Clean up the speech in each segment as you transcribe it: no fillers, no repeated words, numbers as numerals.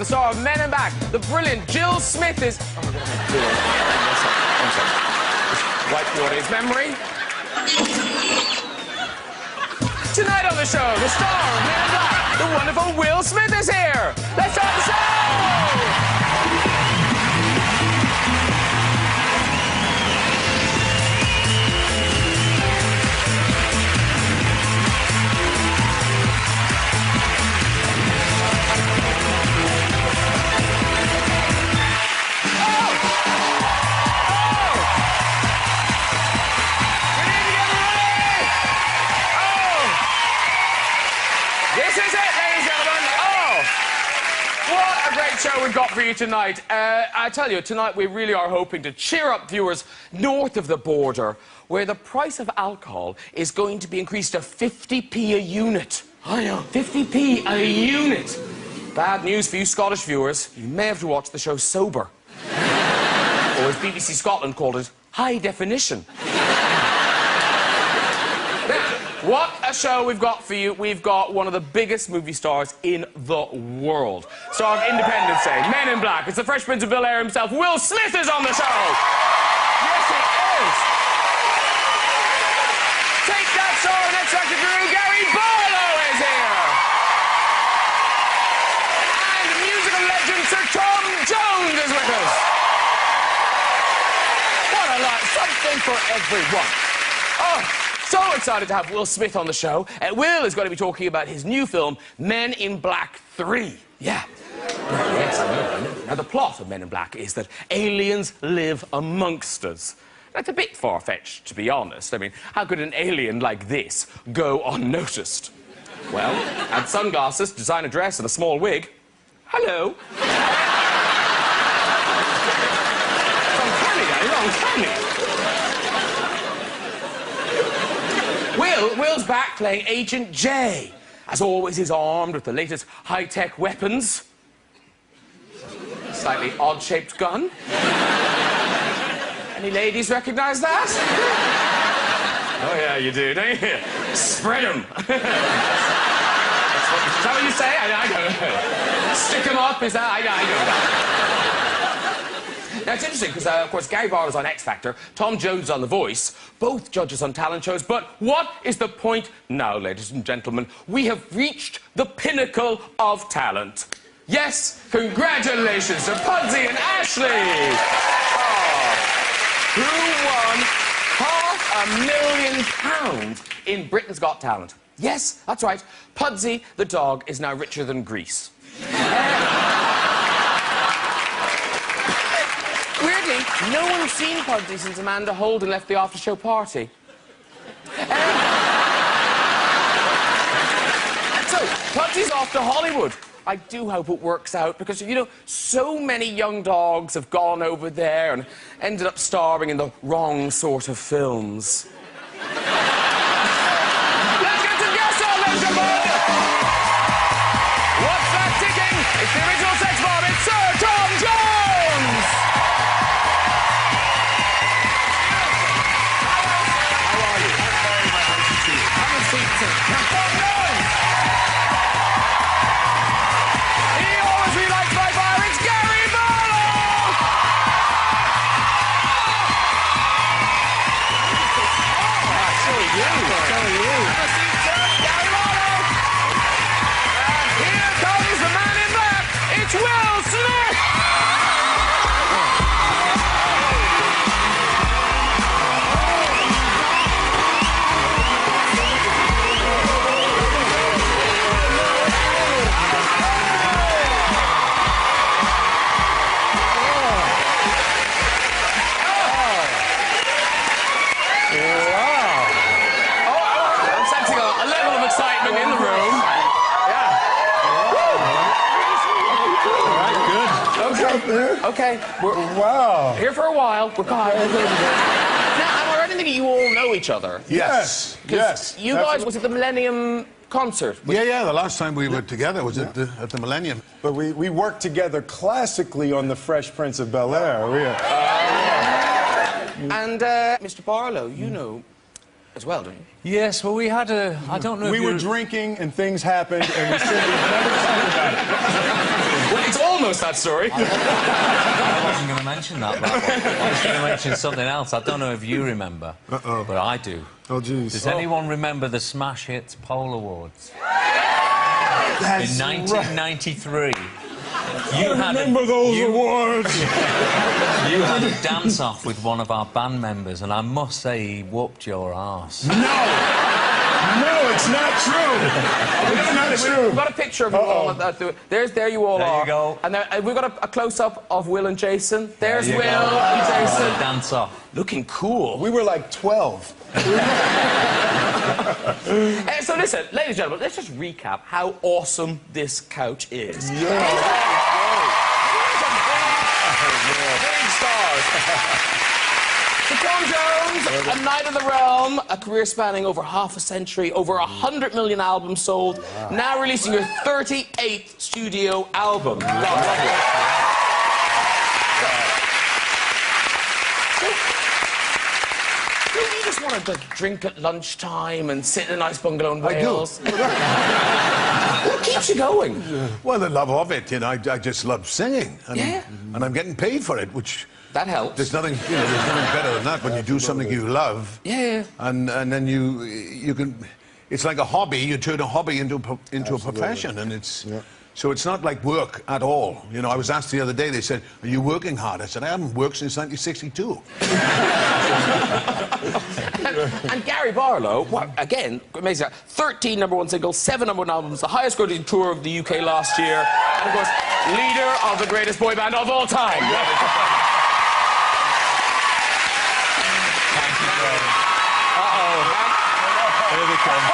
the star of Men in Black, the brilliant Jill Smith is... Oh, my God, I'm sorry. Wipe the audience memory. Tonight on the show, the star of Men in Black, the wonderful Will Smith is here. Let's start the show! Show we've got for you tonight. I tell you, tonight we really are hoping to cheer up viewers north of the border, where the price of alcohol is going to be increased to 50p a unit. I know, 50p a unit. Bad news for you Scottish viewers. You may have to watch the show sober. Or as BBC Scotland called it, high definition. What a show we've got for you. We've got one of the biggest movie stars in the world. Star of Independence Day, Men in Black. It's the Fresh Prince of Bel-Air himself. Will Smith is on the show. Yes, he is. Take that star of X Factor guru, Gary Barlow is here. And musical legend Sir Tom Jones is with us. What a lot. Something for everyone. Oh. So excited to have Will Smith on the show. Will is going to be talking about his new film, Men in Black 3. Yeah. Yes, I know. Now, the plot of Men in Black is that aliens live amongst us. That's a bit far-fetched, to be honest. I mean, how could an alien like this go unnoticed? Well, add sunglasses, designer dress, and a small wig. Hello. It's uncanny. Will's back playing Agent J. As always, he's armed with the latest high-tech weapons. Slightly odd-shaped gun. Any ladies recognize that? Oh, yeah, you do, don't you? Spread 'em. Is that what you say? I don't know. Stick 'em up, is that? I know that. Now, it's interesting because, of course, Gary Barlow's on X Factor, Tom Jones is on The Voice, both judges on talent shows, but what is the point now, ladies and gentlemen? We have reached the pinnacle of talent. Yes, congratulations to Pudsey and Ashley! Oh, who won £500,000 in Britain's Got Talent. Yes, that's right, Pudsey the dog is now richer than Greece. Weirdly, no one's seen Pudsey since Amanda Holden left the after-show party. So, Pudsey's off to Hollywood. I do hope it works out, because, you know, so many young dogs have gone over there and ended up starring in the wrong sort of films. Let's get to guess on, ladies and gentlemen! What's that ticking? It's the original sex bomb. It's Sir Tom Jones! He always relights my fire. It's Gary Barlow! So are you. Have a seat, sir. Gary Barlow! And here comes the man in black. It's Will Smith! Okay, we're here for a while. We're now, am I right in thinking you all know each other? Yes. Yes. You guys, was it the Millennium concert? Yeah, the last time we were together was at the Millennium. But we worked together classically on The Fresh Prince of Bel-Air. And, Mr. Barlow, you know as well, don't you? Yes, well, we had a... I don't know We if were drinking and things happened and we said we'd never talk about it. Well, it's all almost that story. I wasn't going to mention that, but I was going to mention something else. I don't know if you remember, but I do. Oh, jeez. Does anyone remember the Smash Hits Poll Awards? That's In 1993. You remember those awards? You had a dance-off with one of our band members, and I must say he whooped your arse. No! No, it's not true! It's not true! We've got a picture of you all at that. There you all There are. you go. And we've got a close-up of Will and Jason. There's There Will you go. and Jason. Dance-off. Looking cool. We were like 12. So listen, ladies and gentlemen, let's just recap how awesome this couch is. Yeah. Big stars. So Tom Jones, A Night of the Realm, a career spanning over half a century, over 100 million albums sold, now releasing your 38th studio album. You just want to drink at lunchtime and sit in a nice bungalow in Wales? I do. What keeps you going? Well, the love of it, you know. I just love singing. And, Yeah. and I'm getting paid for it, which... That helps. There's nothing, you know, there's nothing better than that when you do something you love. Yeah. And then you can... It's like a hobby. You turn a hobby into a profession, and it's... Yeah. So it's not like work at all. You know, I was asked the other day, they said, are you working hard? I said, I haven't worked since 1962. And Gary Barlow, well, again, amazing. 13 #1 singles, 7 #1 albums, the highest grossing tour of the UK last year, and of course, leader of the greatest boy band of all time. Thank you, Graham. Here they come.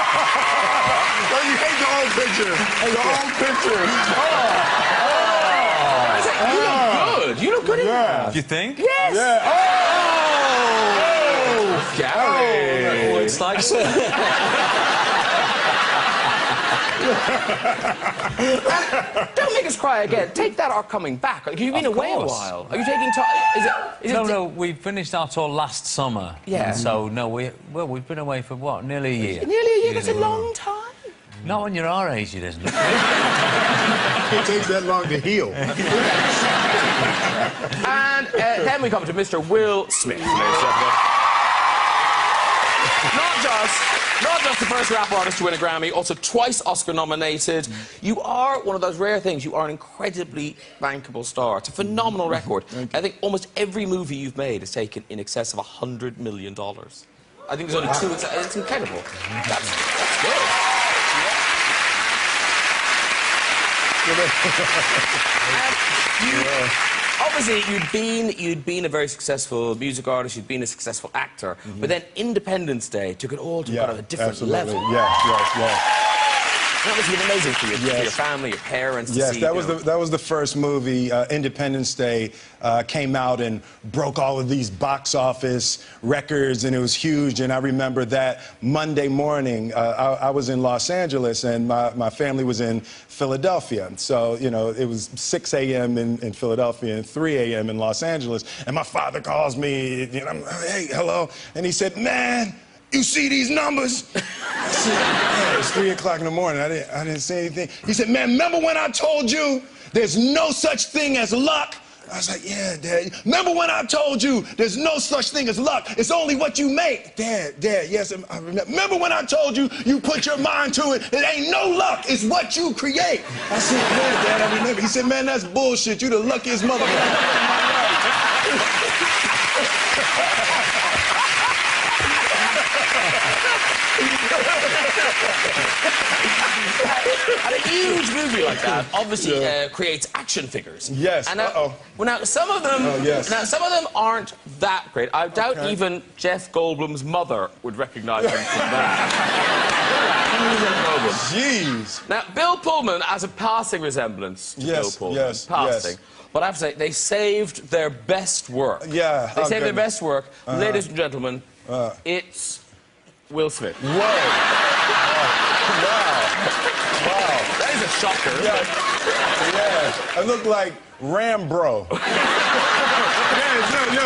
Well, you hate the old pictures. The old pictures. You look good. You look good in that. Do you think? Yes. Yeah. Oh! Gary. Oh, it's like so. Don't make us cry again. Take that or coming back. You've been Of away a course. while. Are you taking time? Is it No, we finished our tour last summer. Yeah. And so, no, we've been away for what? Nearly a year. Nearly a year. That's a long time. Not when you're our age, it isn't. It takes that long to heal. And then we come to Mr. Will Smith, ladies and gentlemen. Not just the first rap artist to win a Grammy, also twice Oscar nominated. You are one of those rare things. You are an incredibly bankable star. It's a phenomenal record. I think almost every movie you've made has taken in excess of $100 million. I think there's only two. It's incredible. That's good. Obviously, you'd been a very successful music artist, you'd been a successful actor, but then Independence Day took it all to kind of a different level. Yes. That must have been amazing for you, for your family, your parents. Yes, to see, that was the first movie. Independence Day came out and broke all of these box office records, and it was huge. And I remember that Monday morning, I was in Los Angeles, and my family was in Philadelphia. So, you know, it was 6 a.m. in Philadelphia and 3 a.m. in Los Angeles. And my father calls me, you know, hey, hello. And he said, man, you see these numbers? I said, yeah, it's 3 o'clock in the morning. I didn't say anything. He said, man, remember when I told you there's no such thing as luck? I was like, yeah, Dad. Remember when I told you there's no such thing as luck? It's only what you make. Dad, yes, I remember. Remember when I told you you put your mind to it? It ain't no luck. It's what you create. I said, yeah, Dad, I remember. He said, man, that's bullshit. You the luckiest motherfucker in my life. And a huge movie like that obviously creates action figures. Yes. And well, now some of them, some of them aren't that great. I doubt even Jeff Goldblum's mother would recognise them from that. Jeez. Now, Bill Pullman has a passing resemblance to Bill Pullman. Passing. But I have to say, they saved their best work. Yeah. They saved their best work. Ladies and gentlemen, it's Will Smith. Whoa. Wow. That is a shocker. Yeah. I look like Rambro.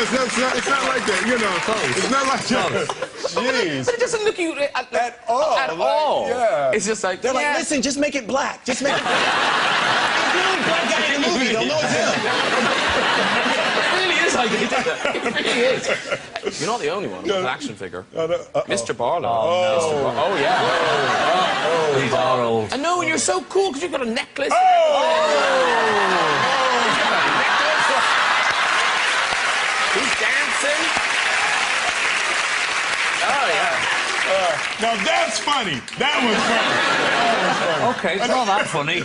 It's not like that, you know. It's not like that. Jeez. But it doesn't look you at all. At all. Yeah. It's just like, they're like, listen, just make it black. Just make it black. The only black guy in the movie, they'll know It really is. You're not the only one with an action figure. Mr. Barlow. Oh, Yeah. These are old. I know, and you're so cool because you've got a necklace. Oh! He's got a necklace. He's dancing. Oh, yeah. Now that's funny. That was funny. Okay, it's not that funny.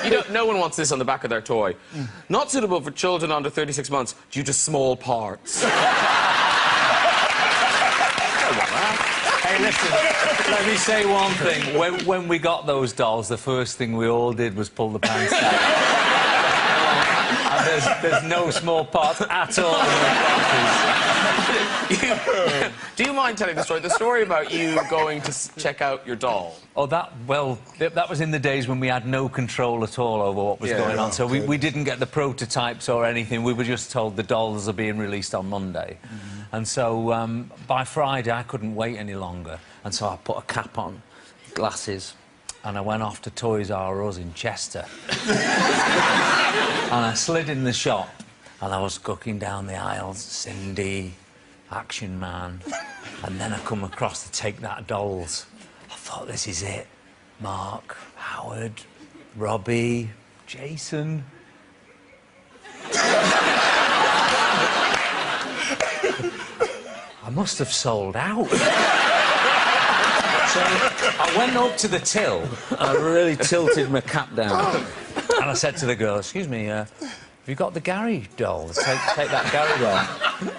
You know, no one wants this on the back of their toy. Not suitable for children under 36 months due to small parts. Hey, listen, let me say one thing. When we got those dolls, the first thing we all did was pull the pants down. And there's no small parts at all in the boxes. Do you mind telling the story? The story about you going to check out your doll. Oh, that was in the days when we had no control at all over what was going on. So we didn't get the prototypes or anything. We were just told the dolls are being released on Monday. And so by Friday, I couldn't wait any longer. And so I put a cap on, glasses, and I went off to Toys R Us in Chester. And I slid in the shop, and I was looking down the aisles, Cindy, Action Man, and then I come across the Take That dolls. I thought, this is it. Mark, Howard, Robbie, Jason. I must have sold out. So I went up to the till, and I really tilted my cap down. And I said to the girl, excuse me, have you got the Gary dolls? Take that Gary doll.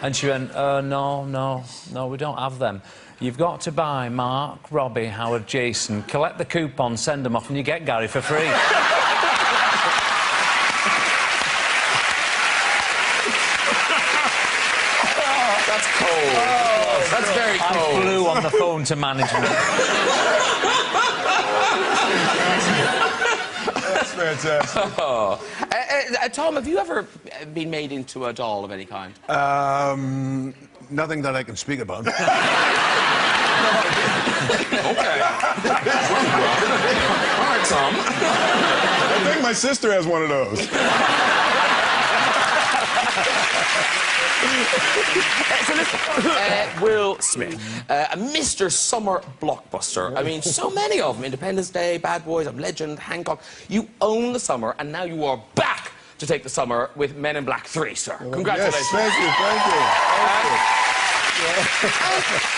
And she went, no, we don't have them. You've got to buy Mark, Robbie, Howard, Jason, collect the coupon, send them off, and you get Gary for free. That's cold. That's very cold. I flew on the phone to management. That's fantastic. Tom, have you ever been made into a doll of any kind? Nothing that I can speak about. Okay. All right, Tom. I think my sister has one of those. So listen, Will Smith, a Mr. Summer blockbuster. I mean, so many of them. Independence Day, Bad Boys, Legend, Hancock. You own the summer, and now you are back to take the summer with Men in Black 3, sir. Congratulations. Yes, thank you.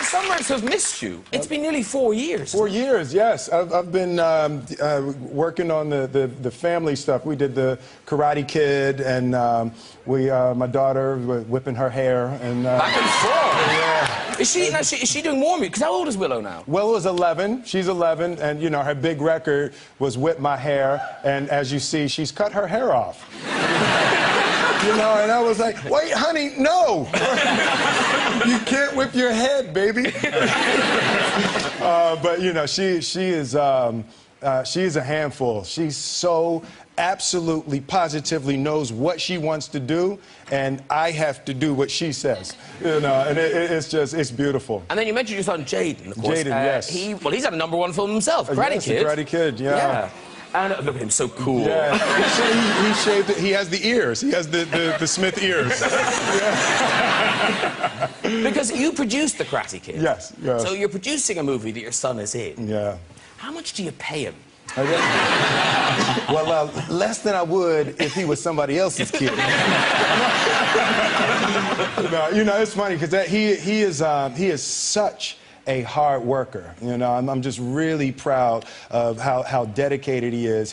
Summers have missed you. It's been nearly 4 years. 4 years, yes. I've been working on the family stuff. We did the Karate Kid, and my daughter whipping her hair, and back and forth. Yeah. Is she doing more music? Because how old is Willow now? Willow's 11. She's 11, and you know her big record was Whip My Hair, and as you see, she's cut her hair off. You know, and I was like, wait, honey, no! You can't whip your head, baby. But, you know, she is a handful. She's so absolutely, positively knows what she wants to do, and I have to do what she says. You know, and it's beautiful. And then you mentioned your son, Jaden, of course. Jaden, yes. He's had a #1 film himself, Karate Kid. Karate Kid, yeah. And look at him, so cool. Yeah, he shaved it. He has the ears. He has the Smith ears. Yeah. Because you produced the Karate Kid. Yes, yes. So you're producing a movie that your son is in. Yeah. How much do you pay him? Well, less than I would if he was somebody else's kid. No, you know, it's funny because he is such a hard worker. You know, I'm just really proud of how dedicated he is.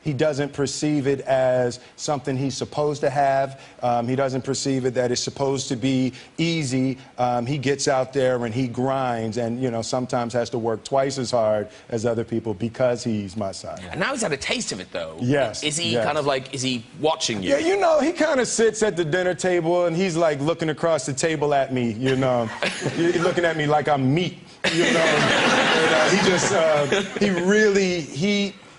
He doesn't perceive it as something he's supposed to have. He doesn't perceive it that it's supposed to be easy. He gets out there and he grinds, and you know, sometimes has to work twice as hard as other people because he's my son. And now he's had a taste of it, though. Yes. Is he kind of like? Is he watching you? Yeah, you know, he kind of sits at the dinner table and he's like looking across the table at me. You know, he's looking at me like I'm meat. You know, and, he just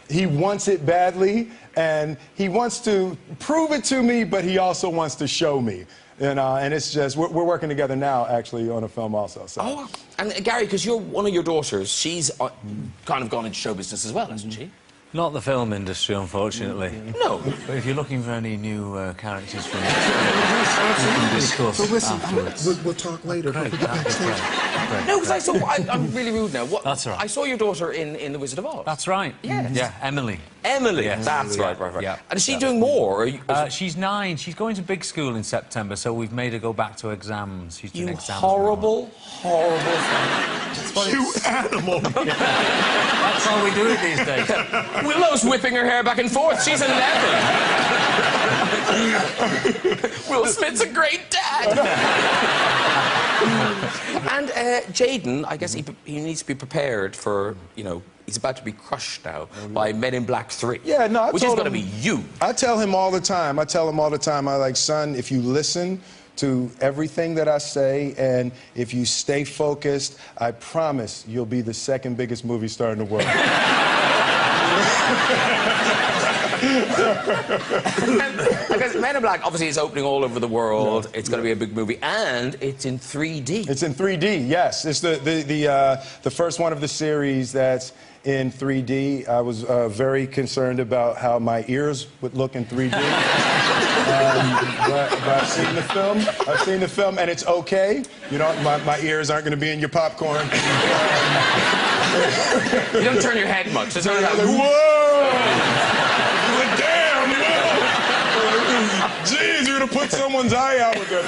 he wants it badly, and he wants to prove it to me, but he also wants to show me. And it's just we're working together now, actually, on a film also. So. Oh, and Gary, because you're one of your daughters, she's kind of gone into show business as well, hasn't she? Not the film industry, unfortunately. No. But if you're looking for any new characters from next year, we can discuss afterwards. We'll talk later. Great, that'd be great. No, because I'm really rude now. That's all right. I saw your daughter in The Wizard of Oz. That's right. Yes. Yeah, Emily. Emily. Yes. That's right. Yeah. And is she doing more? Or She's 9. She's going to big school in September, so we've made her go back to exams. She's doing exams. Horrible. You animal! That's all we do it these days. Willow's whipping her hair back and forth. She's 11. Will Smith's a great dad. And Jaden, I guess he needs to be prepared for, you know, he's about to be crushed now by Men in Black 3. Yeah, no, which is going to be you. I tell him all the time. I like, son, if you listen to everything that I say, and if you stay focused, I promise you'll be the second biggest movie star in the world. Because Men in Black obviously is opening all over the world. It's going to be a big movie, and it's in 3D. It's in 3D, yes. It's the first one of the series that's in 3D. I was very concerned about how my ears would look in 3D. But I've seen the film, and it's okay. You know, my ears aren't going to be in your popcorn. You don't turn your head much. It's only like, whoa! Damn, jeez, you're going to put someone's eye out with that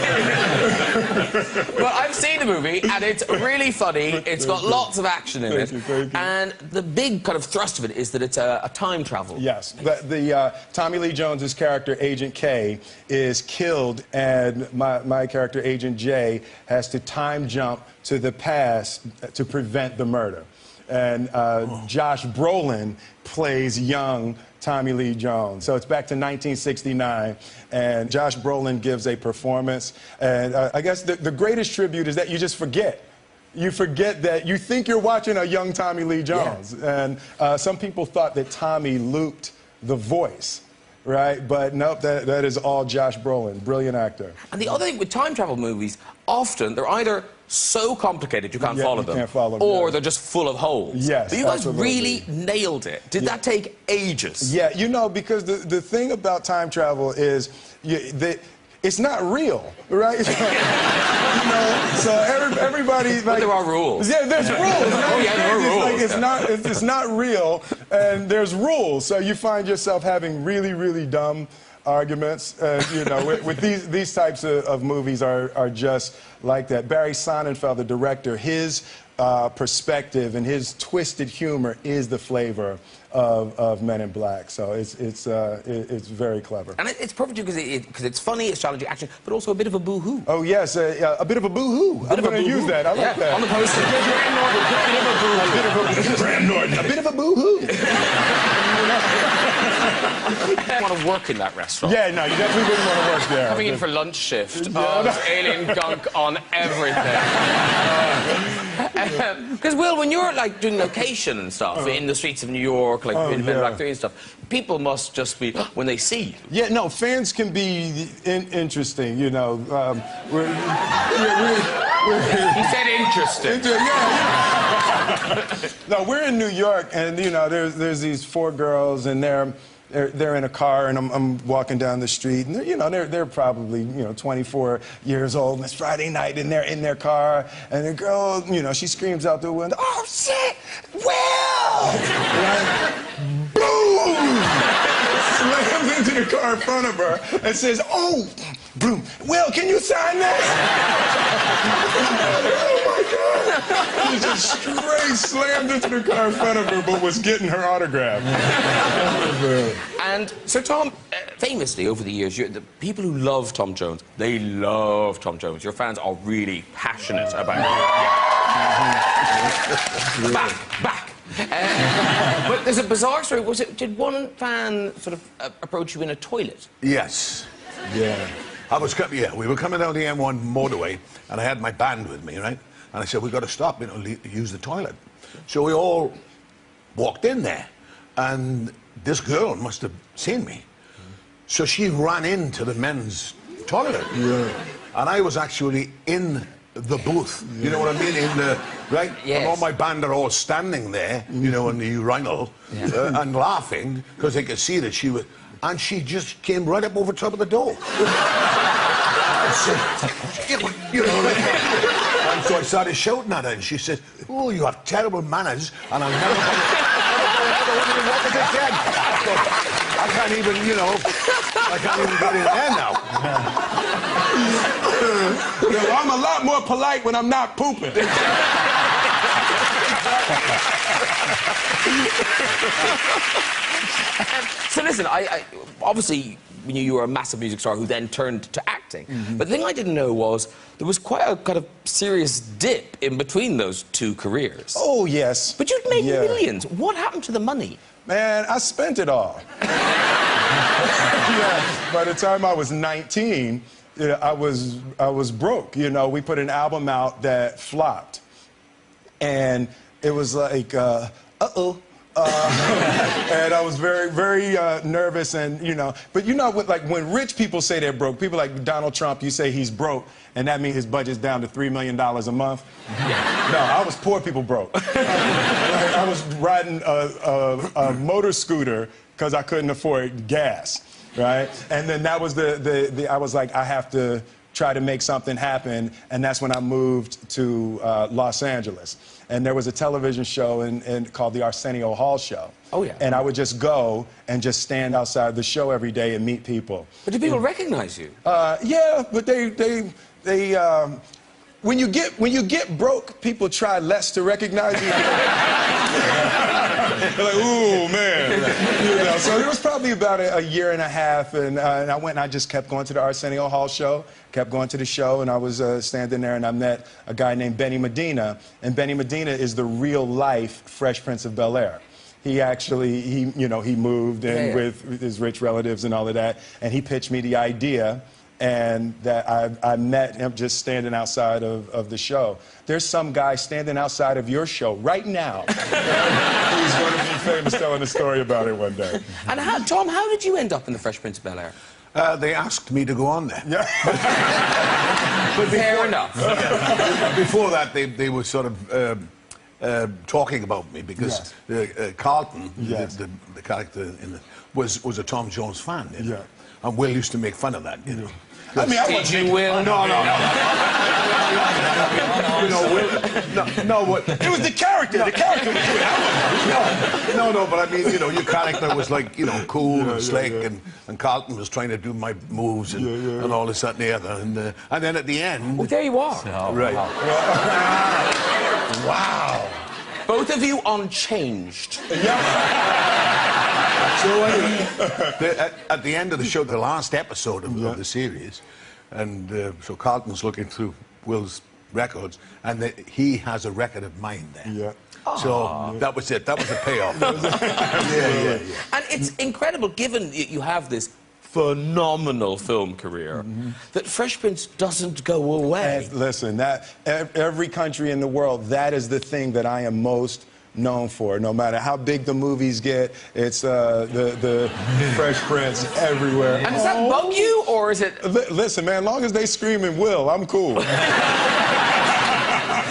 thing. Well, I've seen the movie, and it's really funny. It's got lots of action in it. Thank you. And the big kind of thrust of it is that it's a time travel. Yes. Tommy Lee Jones's character, Agent K, is killed, and my character, Agent J, has to time jump to the past to prevent the murder. And Josh Brolin plays young Tommy Lee Jones. So it's back to 1969, and Josh Brolin gives a performance. And I guess the greatest tribute is that you just forget. You forget that you think you're watching a young Tommy Lee Jones. Yeah. And some people thought that Tommy looped the voice, right? But nope, that is all Josh Brolin, brilliant actor. And the other thing with time travel movies, often they're either so complicated you can't follow them, can't follow or them. they're just full of holes. Yes, but you guys absolutely. really nailed it. Did that take ages? Yeah, you know, because the thing about time travel is it's not real, right? You know, so everybody like. But there are rules. Yeah, there's rules. Oh yeah, there are rules. It's not real, and there's rules. So you find yourself having really dumb arguments. You know, with these types of movies are just like that. Barry Sonnenfeld, the director, his perspective and his twisted humor is the flavor of Men in Black. So it's very clever. And it's perfect because it's funny, it's challenging action, but also a bit of a boo-hoo. Oh yes, a bit of a boo-hoo. I'm going to use that. I like that. On the poster. Graham Norton. A bit of a boo-hoo. I want to work in that restaurant. Yeah, no, you definitely wouldn't want to work there. Coming in for lunch shift. Alien gunk on everything. Because, Will, when you're, like, doing location and stuff in the streets of New York, like in Men in Black 3 and stuff, people must just be, when they see you. Yeah, no, fans can be interesting, you know. He said interesting. No, we're in New York, and, you know, there's these 4 girls, and they're in a car, and I'm walking down the street, and they're probably 24 years old, and it's Friday night, and they're in their car, and the girl, she screams out the window, "Oh shit, Will!" Boom! Slams into the car in front of her and says, "Oh, boom, Will, can you sign this?" Oh my God! He just straight slammed into the car in front of her, but was getting her autograph. And so, Tom, famously over the years, the people who love Tom Jones, they love Tom Jones. Your fans are really passionate about it. Back. But there's a bizarre story. Did one fan sort of approach you in a toilet? Yes. Yeah. We were coming down the M1 motorway, and I had my band with me, right? And I said, we've got to stop, use the toilet. So we all walked in there, and this girl must have seen me. So she ran into the men's toilet. Yeah. And I was actually in the booth. You know what I mean? In the right, Yes. and all my band are all standing there, you know, in the urinal, and laughing because they could see that she was, and she just came right up over top of the door. So, you know, and so I started shouting at her, and she said, "Oh, you have terrible manners," and I'll never walk it again. So I can't even, you know, I can't even get in there now. Well, I'm a lot more polite when I'm not pooping. So listen, I obviously we knew you were a massive music star who then turned to acting. But the thing I didn't know was there was quite a kind of serious dip in between those two careers. Oh, yes. But you'd made millions. What happened to the money? Man, I spent it all. Yeah, by the time I was 19, I was broke. You know, we put an album out that flopped. And it was like, uh-oh. And I was very, very nervous, and you know, but you know what? Like when rich people say they're broke, people like Donald Trump, you say he's broke, and that means his budget's down to $3 million a month. No, I was poor people broke. I was riding a motor scooter because I couldn't afford gas, right? And then that was I was like, I have to try to make something happen, and that's when I moved to Los Angeles. And there was a television show called the Arsenio Hall Show. Oh, yeah. And I would just go and just stand outside the show every day and meet people. But do people recognize you? Yeah, but they when you get broke, people try less to recognize you. They're like, ooh, man. You know, so it was probably about a year and a half, and I went and I just kept going to the Arsenio Hall show, kept going to the show, and I was standing there, and I met a guy named Benny Medina, and Benny Medina is the real-life Fresh Prince of Bel-Air. He actually, you know, he moved in with his rich relatives and all of that, and he pitched me the idea, and that I met him just standing outside of the show. There's some guy standing outside of your show right now who's going to be famous telling a story about it one day. And Tom, how did you end up in the Fresh Prince of Bel-Air? They asked me to go on there. Yeah. But Fair enough. before that, they were sort of talking about me because Carlton, the character in the, was a Tom Jones fan. You know? Yeah. And Will used to make fun of that, you know. I mean, I Did you, Will? No. You know, Will, no, what? It was the character. The character was good. No, but I mean, you know, your character was like, you know, cool and slick, and Carlton was trying to do my moves and all this, that, and the other. And then at the end... Well, there you are. Oh, right. Wow. Both of you unchanged. So at the end of the show, the last episode of the series, and so Carlton's looking through Will's records, and he has a record of mine there. Yeah. So that was it. That was the payoff. And it's incredible, given you have this phenomenal film career, that Fresh Prince doesn't go away. And listen, every country in the world, that is the thing that I am most known for. No matter how big the movies get, it's the Fresh Prince everywhere. And does that bug you, or is it... Listen, man, as long as they screaming Will, I'm cool.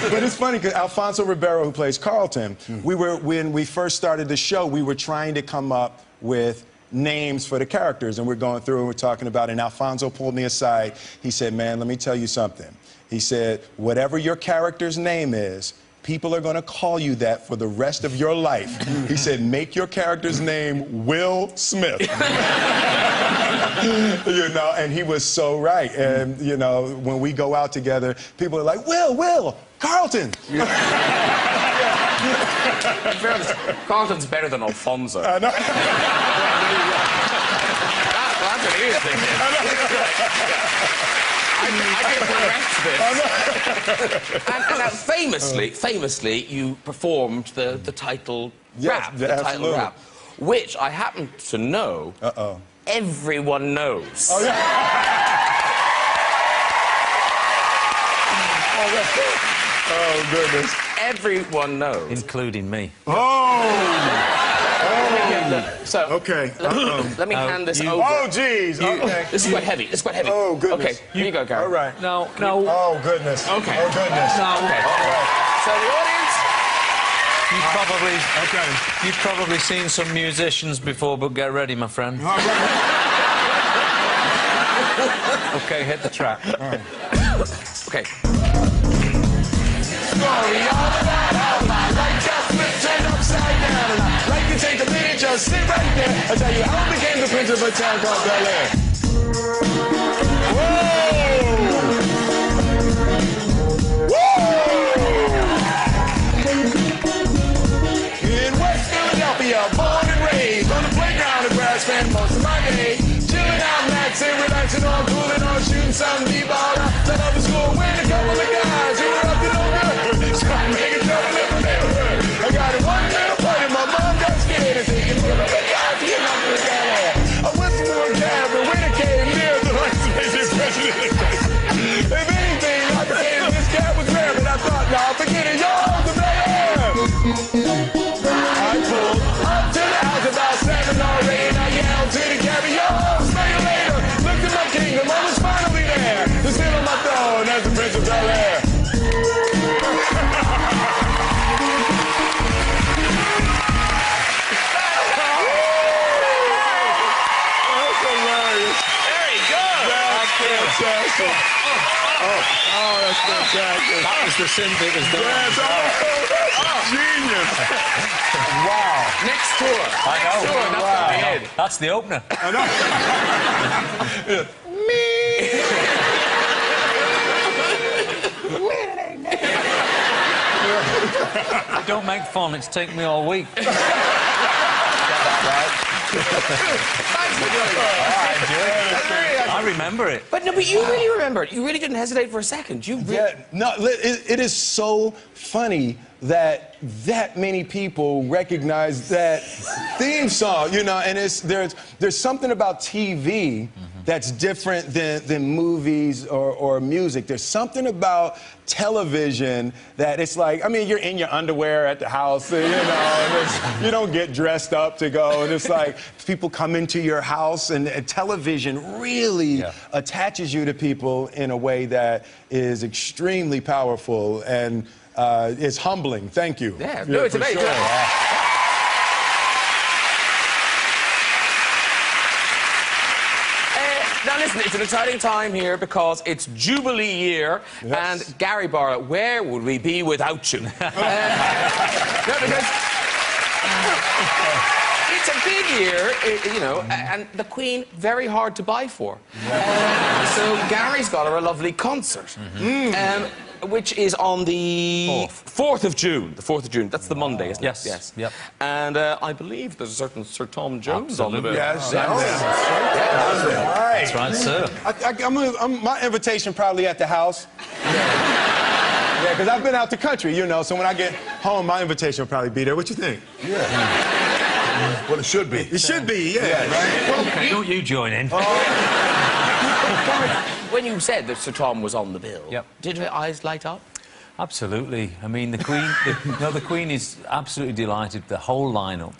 But it's funny, because Alfonso Ribeiro, who plays Carlton, when we first started the show, we were trying to come up with names for the characters, and we're going through and we're talking about it, and Alfonso pulled me aside. He said, man, let me tell you something. He said, whatever your character's name is, people are going to call you that for the rest of your life. He said, make your character's name Will Smith. You know, and he was so right. And, you know, when we go out together, people are like, Will, Carlton. In fairness, Carlton's better than Alfonso. I know. That's an ear thing. I can correct this. And famously, you performed the title rap, the title rap, which I happen to know everyone knows. Oh, yeah. Oh, goodness. Everyone knows. Including me. Oh! So, Okay. let me hand this over. Oh, geez. Okay. This is quite heavy. This is quite heavy. Oh, goodness. Okay, here you go, Gary. All right. No. Oh, goodness. Okay. Oh, goodness. No. Okay. So the audience... You've probably seen some musicians before, but get ready, my friend. All right. Okay, hit the track. All right. Okay. Story all about how my life just flipped turned upside down, and I'd like to take a minute, just sit right there. I'll tell you how I became the prince of a town called Bel Air. In West Philadelphia, born and raised on the playground of grass, spent most of my day chilling out, maxing, relaxing, all cooling, all shooting some b-ball. Set up the school with a couple of guys who were up to no good. Started making trouble in my neighborhood. I got in one little fight and my mom got scared and thinking, what are the guys to get up to the guy? I went to a cab and when it came near the lights, president. If anything, I could say that this cab was rare, but I thought, nah, forget it, y'all, the Bel Air. I pulled up to the house about 7 already, and I yelled to the cabbie, yo, smell you later. Looked at my kingdom, I was finally there. To sit on my throne as the Prince of Bel Air. That's hilarious. Very good. That's fantastic. Oh, that's fantastic. That was the synth it was doing. That's genius. Wow. Next tour. I know. Next tour, that's Wow. gonna be it. That's the opener. Don't make fun, it's taken me all week. Thanks for doing it. I remember it. But no, but you really remember it. You really didn't hesitate for a second. You really... Yeah, no, it is so funny that many people recognize that theme song, you know, and there's something about TV that's different than movies or music. There's something about television that it's like, I mean, you're in your underwear at the house, you know, and you don't get dressed up to go, and it's like people come into your house, and television really attaches you to people in a way that is extremely powerful and is humbling. Thank you. Yeah, no, it's for amazing. sure. Now listen, it's an exciting time here because it's Jubilee year, and Gary Barlow, where would we be without you? No, because it's a big year, you know, and the Queen very hard to buy for. So Gary's got her a lovely concert, which is on the 4th of June. The 4th of June. That's the Monday, isn't it? Yes. Yes. Yep. And I believe there's a certain Sir Tom Jones on the bill. Yes, That's right, sir. my invitation probably at the house. Yeah, because I've been out the country, you know, so when I get home, my invitation will probably be there. What you think? Well, it should be. It should be, yeah. Okay, don't you join in. When you said that Sir Tom was on the bill, did your eyes light up? Absolutely. I mean, the Queen, the Queen is absolutely delighted with the whole lineup.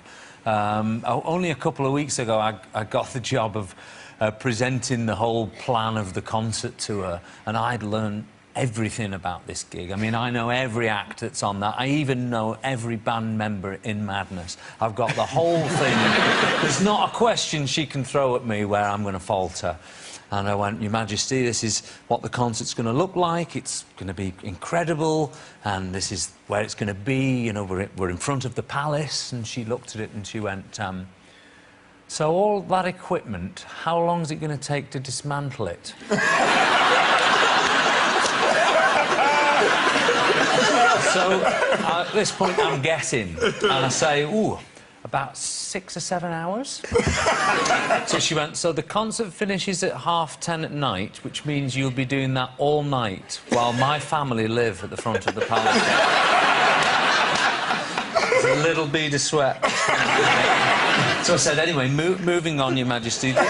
Only a couple of weeks ago, I got the job of presenting the whole plan of the concert to her, and I'd learned everything about this gig. I mean, I know every act that's on that. I even know every band member in Madness. I've got the whole thing. There's not a question she can throw at me where I'm going to falter. And I went, Your Majesty, this is what the concert's going to look like. It's going to be incredible, and this is where it's going to be. You know, we're in front of the palace. And she looked at it and she went, so all that equipment, how long is it going to take to dismantle it? So at this point, I'm guessing, and I say, ooh, about 6 or 7 hours. So she went, so the concert finishes at 10:30 at night, which means you'll be doing that all night while my family live at the front of the palace. There's a little bead of sweat. So I said, anyway, moving on, Your Majesty. This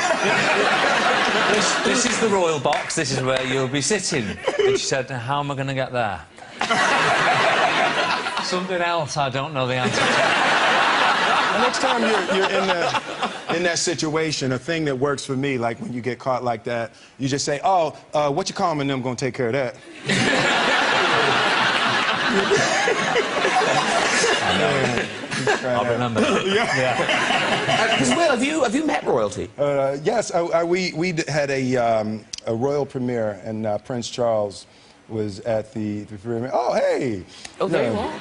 is the royal box. This is where you'll be sitting. And she said, how am I going to get there? Something else I don't know the answer to. next time you're in that situation, a thing that works for me, like when you get caught like that, you just say, "Oh, what you call them and them gonna take care of that." I'll remember that. Yeah. Will, have you met royalty? Yes, we had a royal premiere, and Prince Charles was at the premiere. Oh, hey! Oh, there you are.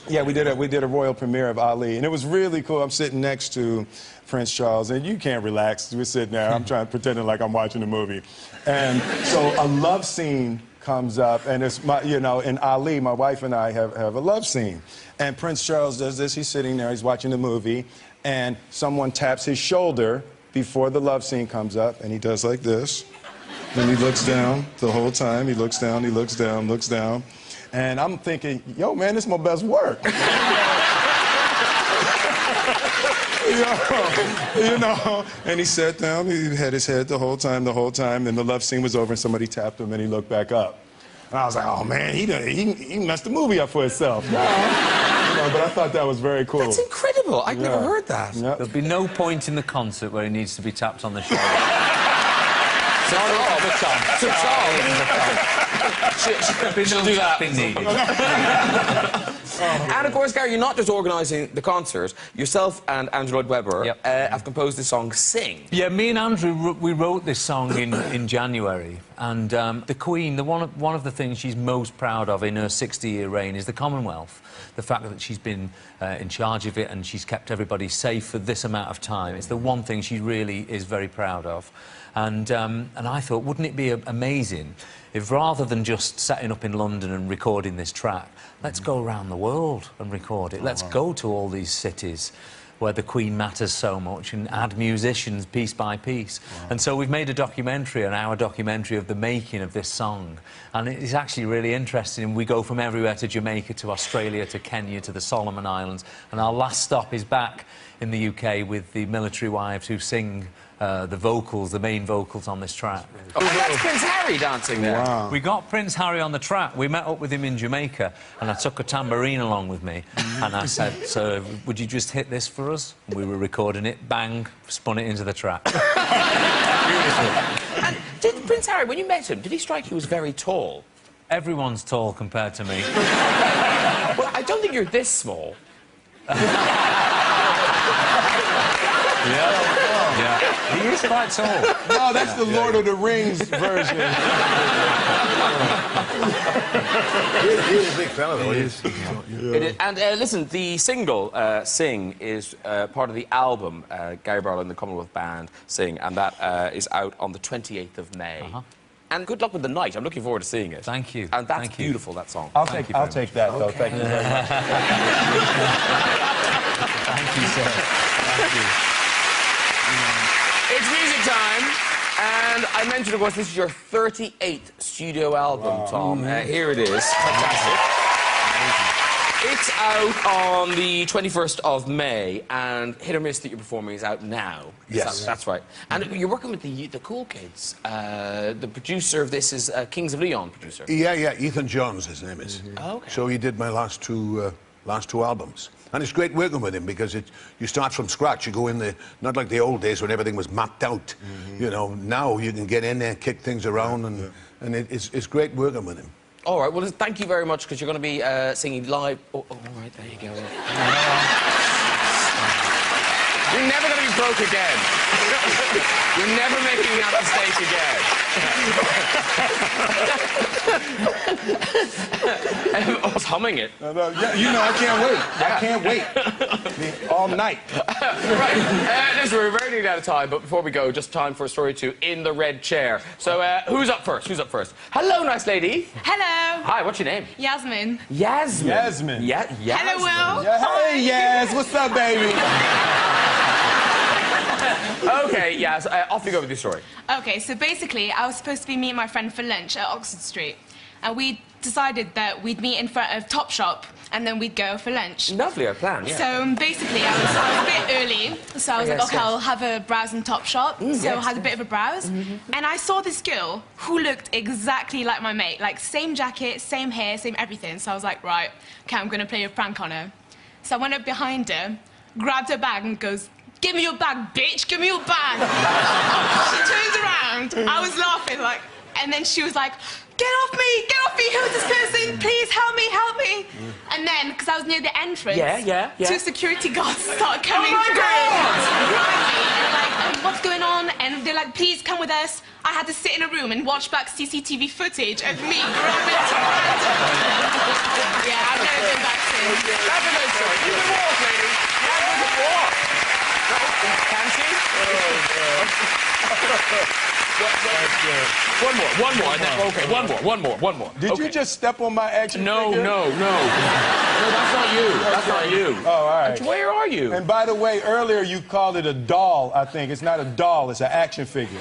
Yeah, we did a royal premiere of Ali, and it was really cool. I'm sitting next to Prince Charles, and you can't relax. We're sitting there. I'm pretending like I'm watching a movie, and so a love scene comes up, and it's in Ali, my wife and I have a love scene, and Prince Charles does this. He's sitting there, he's watching the movie, and someone taps his shoulder before the love scene comes up, and he does like this. Then he looks down the whole time. He looks down, he looks down, looks down. And I'm thinking, yo, man, this is my best work. And he sat down, he had his head the whole time, and the love scene was over, and somebody tapped him, and he looked back up. And I was like, oh, man, he messed the movie up for himself. But I thought that was very cool. That's incredible. I've never heard that. Yep. There'll be no point in the concert where he needs to be tapped on the shoulder. She'll do that. And of course, Gary, you're not just organising the concert. Yourself and Andrew Lloyd Webber have composed the song "Sing." Yeah, me and Andrew, we wrote this song in January, and the Queen, one of the things she's most proud of in her 60-year reign is the Commonwealth. The fact that she's been in charge of it and she's kept everybody safe for this amount of time. It's the one thing she really is very proud of. And I thought, wouldn't it be amazing if rather than just setting up in London and recording this track, let's go around the world and record it. Let's go to all these cities where the Queen matters so much and add musicians piece by piece. And so we've made a documentary, an hour documentary of the making of this song. And it's actually really interesting. We go from everywhere to Jamaica, to Australia, to Kenya, to the Solomon Islands. And our last stop is back in the UK with the military wives who sing the vocals, the main vocals on this track. Oh, that's Prince Harry dancing there. Wow. We got Prince Harry on the track. We met up with him in Jamaica, and I took a tambourine along with me, and I said, "So, would you just hit this for us?" And we were recording it, bang, spun it into the track. Beautiful. And did Prince Harry, when you met him, did he strike you as very tall? Everyone's tall compared to me. Well, I don't think you're this small. Yeah, he is quite tall. No, that's the Lord of the Rings version. He's a big fella, though. It is. And listen, the single, Sing, is part of the album, Gary Barlow and the Commonwealth Band Sing, and that is out on the 28th of May. And good luck with the night. I'm looking forward to seeing it. Thank you. And that's beautiful, that song. I'll take that, though. Okay. Thank you very much. Thank you, sir. Thank you. It's music time, and I mentioned, of course, this is your 38th studio album, Tom. Here it is. Fantastic. It's out on the 21st of May, and Hit or Miss that you're performing is out now. Yes. That's right. And you're working with the cool kids. The producer of this is Kings of Leon producer. Yeah, Ethan Johns, his name is. Oh, okay. So he did my last two albums. And it's great working with him because you start from scratch. You go in there, not like the old days when everything was mapped out. You know, now you can get in there, kick things around, and it's great working with him. All right, well, thank you very much, because you're going to be singing live. Oh, all right, there you go. You're never going to be broke again. You're never making that mistake again. I was humming it. Yeah, you know, I can't wait. I can't wait. All night. Right. Listen, we're very nearly out of time, but before we go, just time for a story to In the Red Chair. So, who's up first? Who's up first? Hello, nice lady. Hello. Hi, what's your name? Yasmin. Yasmin. Yasmin. Yeah, Yasmin. Hello, Will. Yeah, hey, Yas, what's up, baby? Okay, Yas, off you go with your story. Okay, so basically, I was supposed to be meeting my friend for lunch at Oxford Street, and we decided that we'd meet in front of Topshop, and then we'd go for lunch. Lovely, our plan, yeah. So basically, I was a bit early, so I was like, okay, I'll have a browse in Topshop. So I had a bit of a browse, and I saw this girl who looked exactly like my mate, like same jacket, same hair, same everything. So I was like, right, okay, I'm gonna play a prank on her. So I went up behind her, grabbed her bag and goes, "Give me your bag, bitch, give me your bag." She turns around, I was laughing, like, and then she was like, "Get off me, who's this person? Please help me, help me." And then, because I was near the entrance, two security guards started coming through. Like, "What's going on?" And they're like, "Please come with us." I had to sit in a room and watch back CCTV footage of me grabbing to Yeah, I've never been back since. That's a good story. You can walk, lady. Yeah, you can walk. Can she? One more. And then, okay, one more. Did you just step on my action No, figure? no, that's not you. That's not you. Oh, all right. Where are you? And by the way, earlier you called it a doll, I think. It's not a doll, it's an action figure.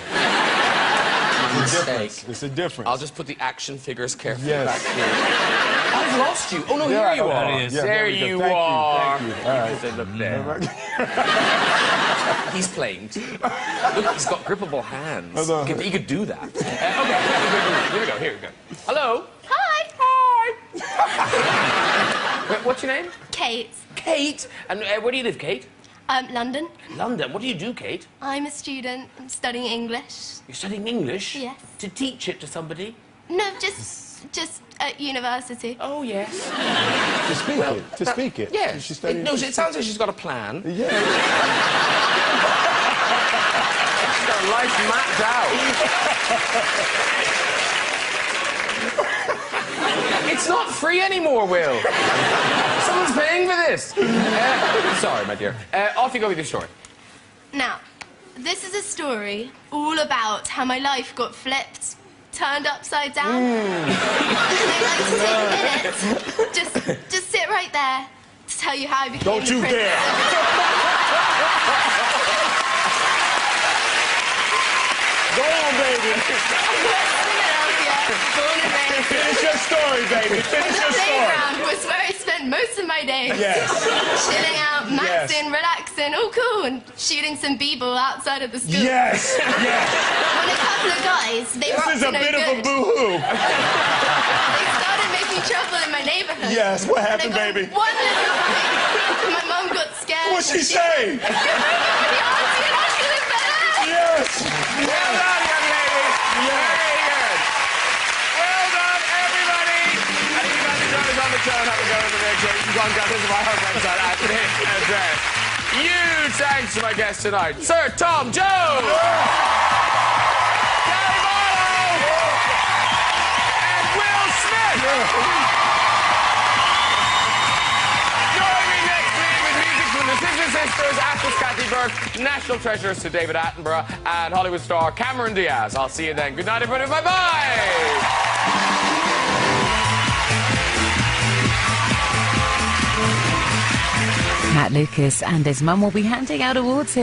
It's a difference. I'll just put the action figures carefully Yes. back here. I've lost you. Oh, no, Yeah, here you are. there he is. Yeah, there there we go. you Thank you, are. thank you. All right. Say, look there. He's playing. Look, he's got grippable hands. He could do that. Okay, here we go. Hello. Hi. Wait, what's your name? Kate. Kate. And where do you live, Kate? London. London. What do you do, Kate? I'm a student. I'm studying English. You're studying English? Yes. To teach it to somebody? No, just at university. Oh, yes. To speak it. Yes. She's studying. It sounds like she's got a plan. Yeah. She's got life mapped out. It's not free anymore, Will. Someone's paying for this. Sorry, my dear. Off you go with your story. Now, this is a story all about how my life got flipped, turned upside down. And I'd like to take a minute, just sit right there to tell you how I became Don't you the prince. dare. Go on, baby. Finish your story, baby. Finish your The story. playground was where I spent most of my days. Yes. Chilling out, maxing, relaxing, all cool, and shooting some b-ball outside of the school. Yes. When a couple of guys, they were up This is to a no bit good. of a boo-hoo. They started making trouble in my neighborhood. Yes, what happened, And I got baby? one little thing. My mom got scared. What'd she say? The auntie and uncle in bed. Yes. Well done, young lady. Very good. Well done, everybody. And if you guys enjoyed us on the show and have a go at the video, you can go and visit my website at this address. Huge thanks to my guests tonight, Sir Tom Jones, Gary Barlow, and Will Smith. Join me next week with music from the Sister Sisters, actress Kathy Burke, national treasures to David Attenborough, and Hollywood star Cameron Diaz. I'll see you then. Good night, everybody. Bye-bye. Matt Lucas and his mum will be handing out awards here.